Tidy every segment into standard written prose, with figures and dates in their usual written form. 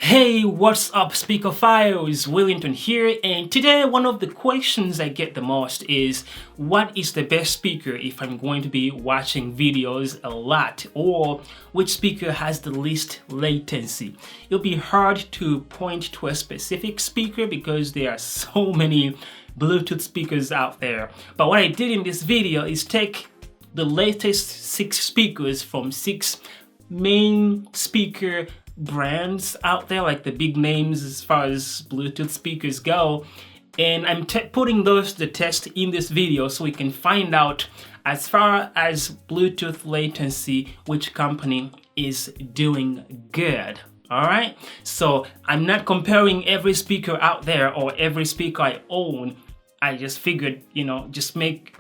Hey, what's up, Speakerphiles? Wellington here, and today one of the questions I get the most is what is the best speaker if I'm going to be watching videos a lot, or which speaker has the least latency? It'll be hard to point to a specific speaker because there are so many Bluetooth speakers out there. But what I did in this video is take the latest 6 speakers from 6 main speaker brands out there, like the big names as far as Bluetooth speakers go, and I'm putting those to the test in this video so we can find out, as far as Bluetooth latency, which company is doing good. Alright, so I'm not comparing every speaker out there or every speaker I own. I just figured, just make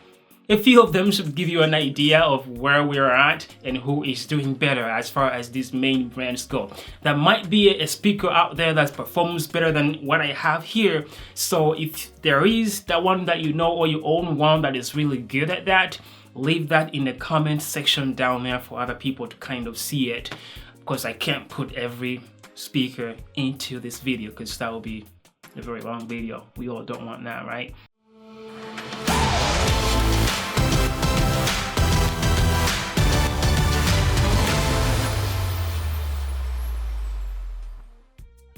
a few of them should give you an idea of where we're at and who is doing better as far as these main brands go. There might be a speaker out there that performs better than what I have here. So if there is that one that you know, or you own one that is really good at that, leave that in the comment section down there for other people to kind of see it. Of course, I can't put every speaker into this video because that will be a very long video. We all don't want that, right?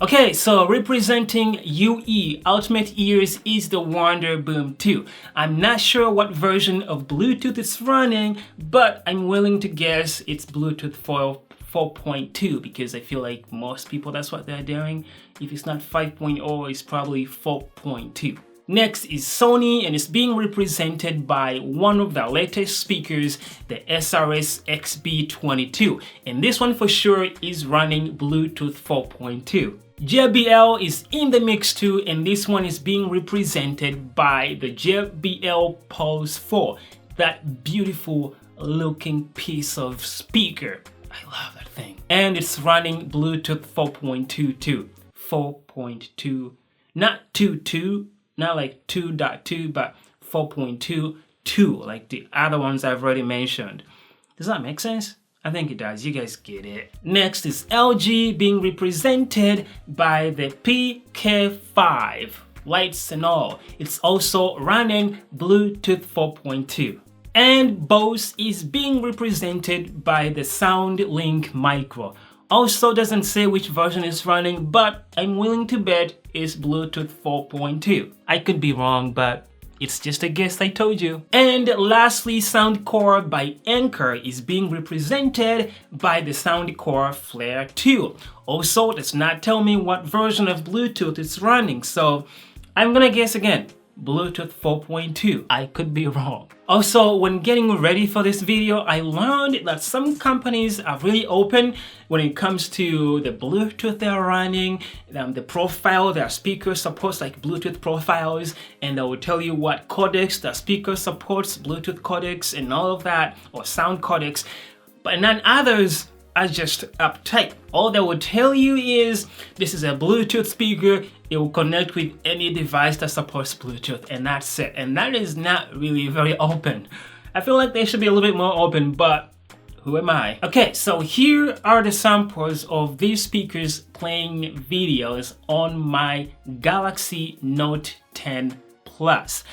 Okay, so representing UE Ultimate Ears is the Wonder Boom 2. I'm not sure what version of Bluetooth it's running, but I'm willing to guess it's Bluetooth 4.2 because I feel like most people that's what they're doing. If it's not 5.0, it's probably 4.2. Next is Sony, and it's being represented by one of their latest speakers, the SRS XB22. And this one for sure is running Bluetooth 4.2. JBL is in the mix too, and this one is being represented by the JBL Pulse 4. That beautiful looking piece of speaker. I love that thing. And it's running Bluetooth 4.2 too. 4.2, not 2.2. Not like 2.2, but 4.22, like the other ones I've already mentioned. Does that make sense? I think it does. You guys get it. Next is LG being represented by the PK5, lights and all. It's also running Bluetooth 4.2. And Bose is being represented by the SoundLink Micro. Also doesn't say which version is running, but I'm willing to bet it's Bluetooth 4.2. I could be wrong, but it's just a guess, I told you. And lastly, Soundcore by Anker is being represented by the Soundcore Flare 2. Also does not tell me what version of Bluetooth it's running, so I'm gonna guess again. Bluetooth 4.2. I could be wrong. Also, when getting ready for this video, I learned that some companies are really open when it comes to the Bluetooth they're running, the profile their speaker supports, like Bluetooth profiles, and they will tell you what codecs the speaker supports, Bluetooth codecs and all of that, or sound codecs. But none others are just uptight. All they will tell you is this is a Bluetooth speaker, it will connect with any device that supports Bluetooth, and that's it. And that is not really very open. I feel like they should be a little bit more open, but who am I? Okay, so here are the samples of these speakers playing videos on my Galaxy Note 10 Plus.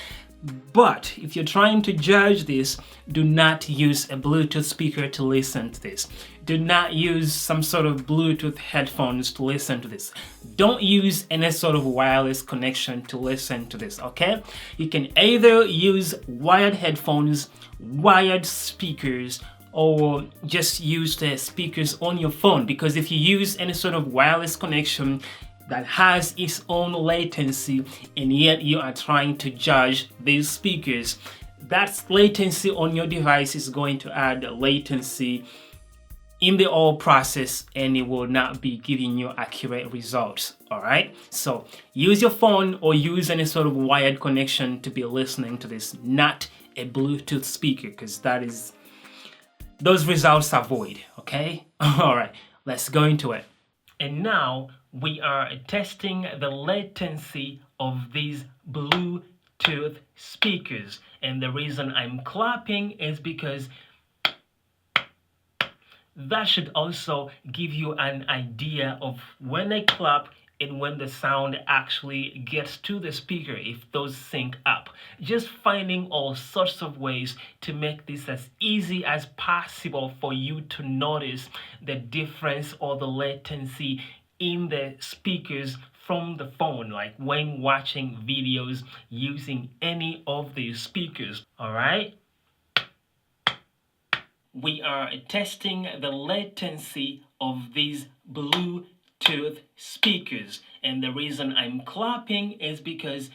But if you're trying to judge this, do not use a Bluetooth speaker to listen to this. Do not use some sort of Bluetooth headphones to listen to this. Don't use any sort of wireless connection to listen to this, okay? You can either use wired headphones, wired speakers, or just use the speakers on your phone, because if you use any sort of wireless connection that has its own latency and yet you are trying to judge these speakers, that latency on your device is going to add latency in the whole process, and it will not be giving you accurate results. All right, so use your phone or use any sort of wired connection to be listening to this, not a Bluetooth speaker, because those results are void. Okay. All right, let's go into it. And now we are testing the latency of these Bluetooth speakers. And the reason I'm clapping is because That should also give you an idea of when I clap and when the sound actually gets to the speaker, if those sync up. Just finding all sorts of ways to make this as easy as possible for you to notice the difference or the latency in the speakers from the phone, like when watching videos using any of these speakers. All right. We are testing the latency of these Bluetooth speakers, and the reason I'm clapping is because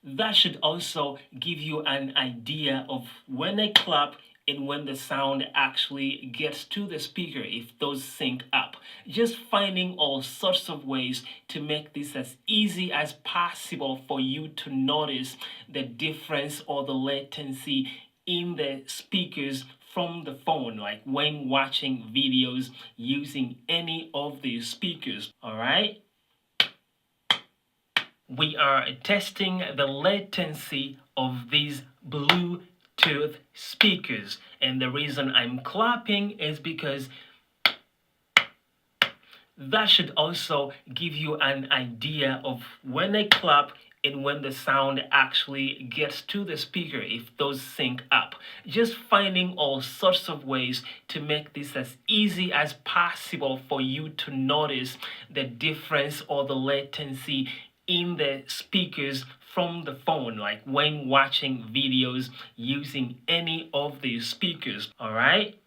that should also give you an idea of when I clap and when the sound actually gets to the speaker, if those sync up. Just finding all sorts of ways to make this as easy as possible for you to notice the difference or the latency in the speakers from the phone, like when watching videos using any of these speakers. All right. We are testing the latency of these Bluetooth speakers, and the reason I'm clapping is because that should also give you an idea of when I clap and when the sound actually gets to the speaker, if those sync up. Just finding all sorts of ways to make this as easy as possible for you to notice the difference or the latency in the speakers from the phone, like when watching videos using any of these speakers. All right.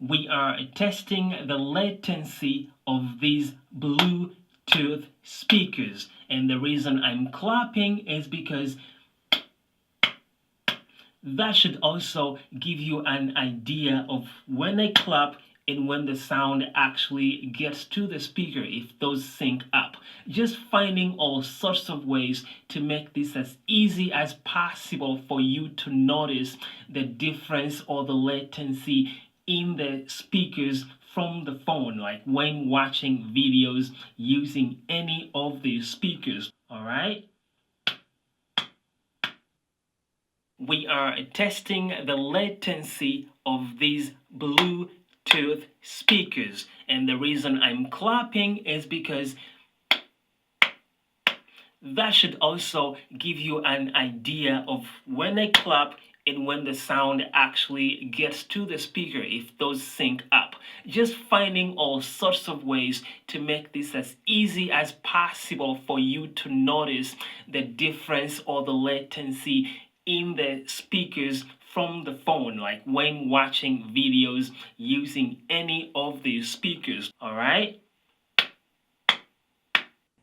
We are testing the latency of these Bluetooth speakers, and the reason I'm clapping is because that should also give you an idea of when I clap and when the sound actually gets to the speaker, if those sync up. Just finding all sorts of ways to make this as easy as possible for you to notice the difference or the latency in the speakers from the phone, like when watching videos using any of these speakers. All right. We are testing the latency of these Bluetooth speakers, and the reason I'm clapping is because that should also give you an idea of when I clap and when the sound actually gets to the speaker, if those sync up. Just finding all sorts of ways to make this as easy as possible for you to notice the difference or the latency in the speakers from the phone, like when watching videos using any of these speakers. All right.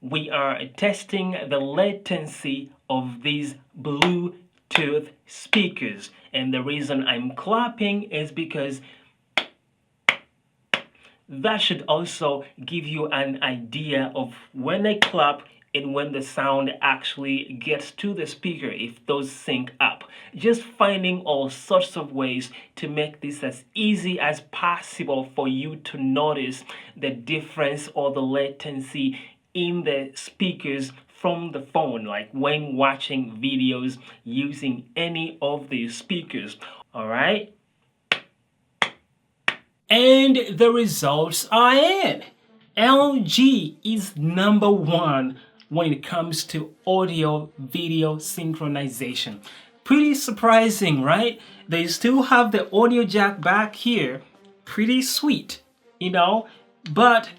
We are testing the latency of these Bluetooth speakers, and the reason I'm clapping is because that should also give you an idea of when I clap and when the sound actually gets to the speaker, if those sync up. Just finding all sorts of ways to make this as easy as possible for you to notice the difference or the latency in the speakers from the phone, like when watching videos using any of these speakers. All right. And the results are in. LG is number one when it comes to audio video synchronization. Pretty surprising, right? They still have the audio jack back here. Pretty sweet, but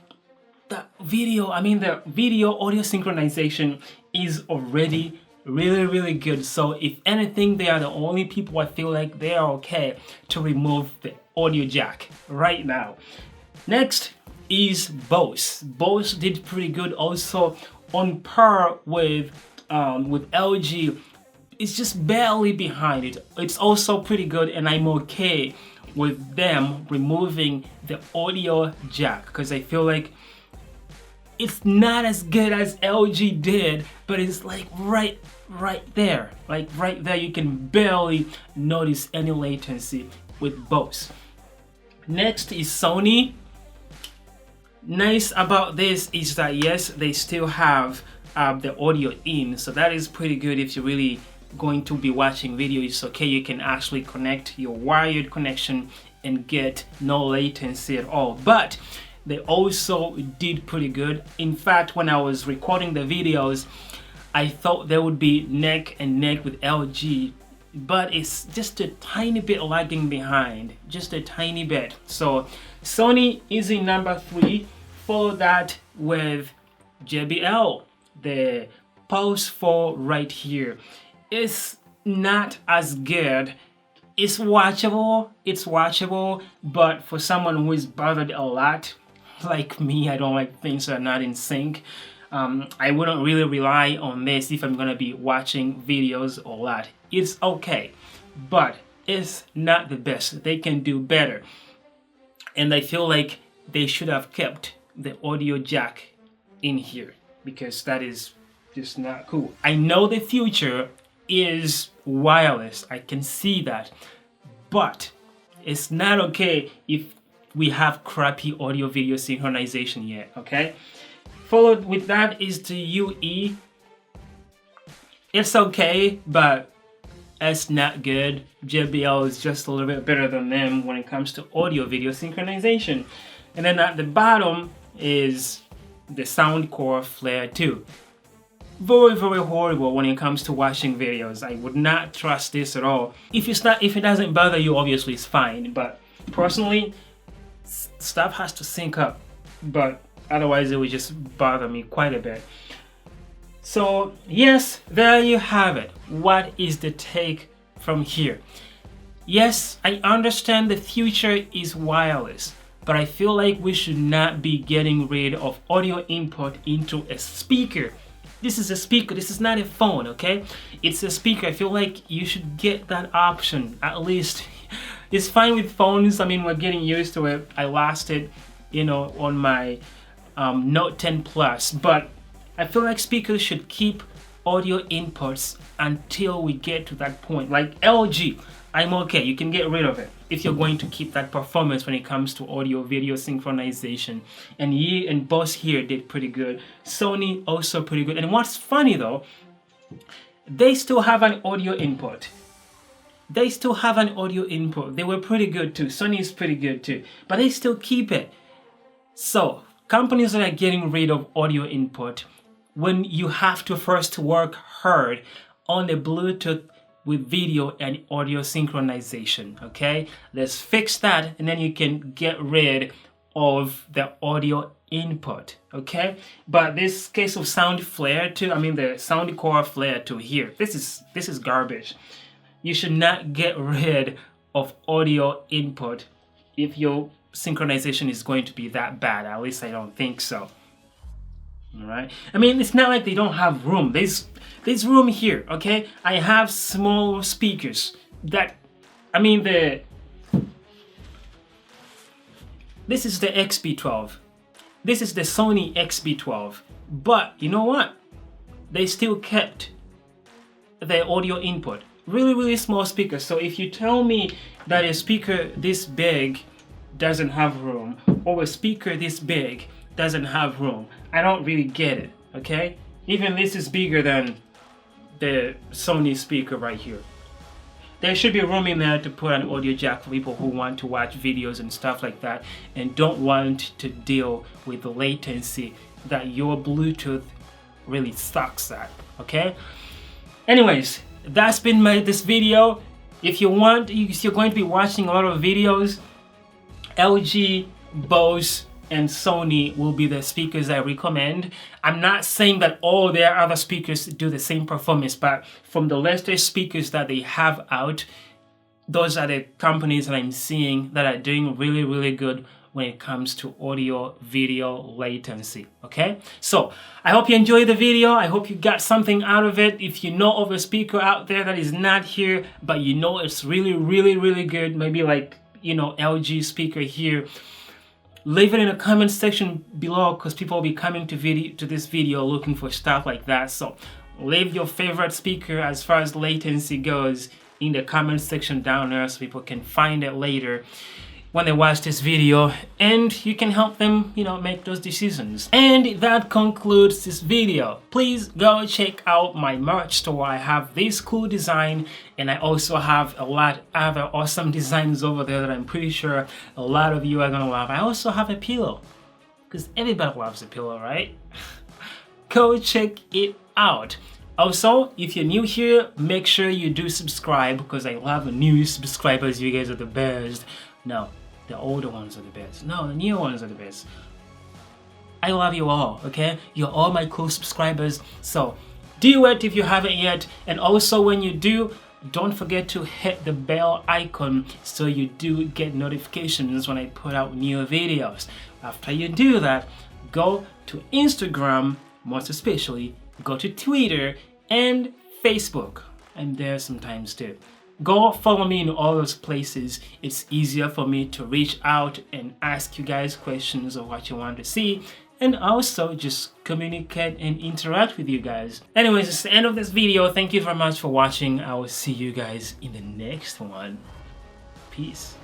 the video audio synchronization is already really good. So if anything, they are the only people I feel like they are okay to remove the audio jack right now. Next is Bose. Bose did pretty good, also on par with LG. It's just barely behind it. It's also pretty good, and I'm okay with them removing the audio jack because I feel like it's not as good as LG did, but it's like right there. Like right there, you can barely notice any latency with Bose. Next is Sony. Nice about this is that yes, they still have the audio in, so that is pretty good if you really going to be watching videos, okay, you can actually connect your wired connection and get no latency at all. But they also did pretty good. In fact, when I was recording the videos, I thought they would be neck and neck with LG, but it's just a tiny bit lagging behind, just a tiny bit. So Sony is in number 3. Follow that with JBL, the Pulse 4 right here. It's not as good. It's watchable, but for someone who is bothered a lot, like me, I don't like things that are not in sync. I wouldn't really rely on this if I'm gonna be watching videos a lot. It's okay, but it's not the best. They can do better. And I feel like they should have kept the audio jack in here, because that is just not cool. I know the future is wireless, I can see that, but it's not okay if we have crappy audio video synchronization yet, okay? Followed with that is the UE. It's okay, but it's not good. JBL is just a little bit better than them when it comes to audio video synchronization. And then at the bottom is the Soundcore Flare 2. Very, very horrible when it comes to watching videos. I would not trust this at all. If it doesn't bother you, obviously it's fine. But personally, stuff has to sync up. But otherwise, it would just bother me quite a bit. So yes, there you have it. What is the take from here? Yes, I understand the future is wireless, but I feel like we should not be getting rid of audio input into a speaker. This is a speaker, this is not a phone, okay? It's a speaker. I feel like you should get that option, at least. It's fine with phones, I mean, we're getting used to it. I lost it, on my Note 10 Plus, but I feel like speakers should keep audio inputs until we get to that point. Like LG, I'm okay, you can get rid of it if you're going to keep that performance when it comes to audio video synchronization. And Yi and Boss here did pretty good. Sony also pretty good. And what's funny though, they still have an audio input. They were pretty good too. Sony is pretty good too, but they still keep it. So companies that are getting rid of audio input, when you have to first work hard on the Bluetooth with video and audio synchronization, okay? Let's fix that, and then you can get rid of the audio input, okay? But this case of Sound Flare 2, I mean the Soundcore Flare 2 here, this is garbage. You should not get rid of audio input if your synchronization is going to be that bad. At least I don't think so. All right. I mean, it's not like they don't have room. There's room here, okay? I have small speakers that, I mean, this is the XB12. This is the Sony XB12. But you know what? They still kept the audio input. Really, really small speakers. So if you tell me that a speaker this big doesn't have room, or a speaker this big doesn't have room, I don't really get it, okay? Even this is bigger than the Sony speaker right here. There should be room in there to put an audio jack for people who want to watch videos and stuff like that and don't want to deal with the latency that your Bluetooth really sucks at, okay? Anyways, that's been this video. If you're going to be watching a lot of videos, LG, Bose, and Sony will be the speakers I recommend. I'm not saying that all their other speakers do the same performance, but from the latest speakers that they have out, those are the companies that I'm seeing that are doing really, really good when it comes to audio video latency, okay? So I hope you enjoyed the video. I hope you got something out of it. If you know of a speaker out there that is not here, but you know it's really, really, really good, maybe like, LG speaker here, leave it in the comment section below, because people will be coming to this video looking for stuff like that. So leave your favorite speaker as far as latency goes in the comment section down there so people can find it later. when they watch this video, and you can help them, make those decisions. And that concludes this video. Please go check out my merch store. I have this cool design, and I also have a lot of other awesome designs over there that I'm pretty sure a lot of you are gonna love. I also have a pillow, because everybody loves a pillow, right? Go check it out. Also, if you're new here, make sure you do subscribe, because I love new subscribers. You guys are the best. No, the older ones are the best. No, the new ones are the best. I love you all, okay? You're all my cool subscribers. So do it if you haven't yet. And also when you do, don't forget to hit the bell icon so you do get notifications when I put out new videos. After you do that, go to Instagram, most especially, go to Twitter and Facebook. I'm there sometimes too. Go follow me in all those places. It's easier for me to reach out and ask you guys questions of what you want to see, and also just communicate and interact with you guys. Anyways, it's the end of this video. Thank you very much for watching. I will see you guys in the next one. Peace.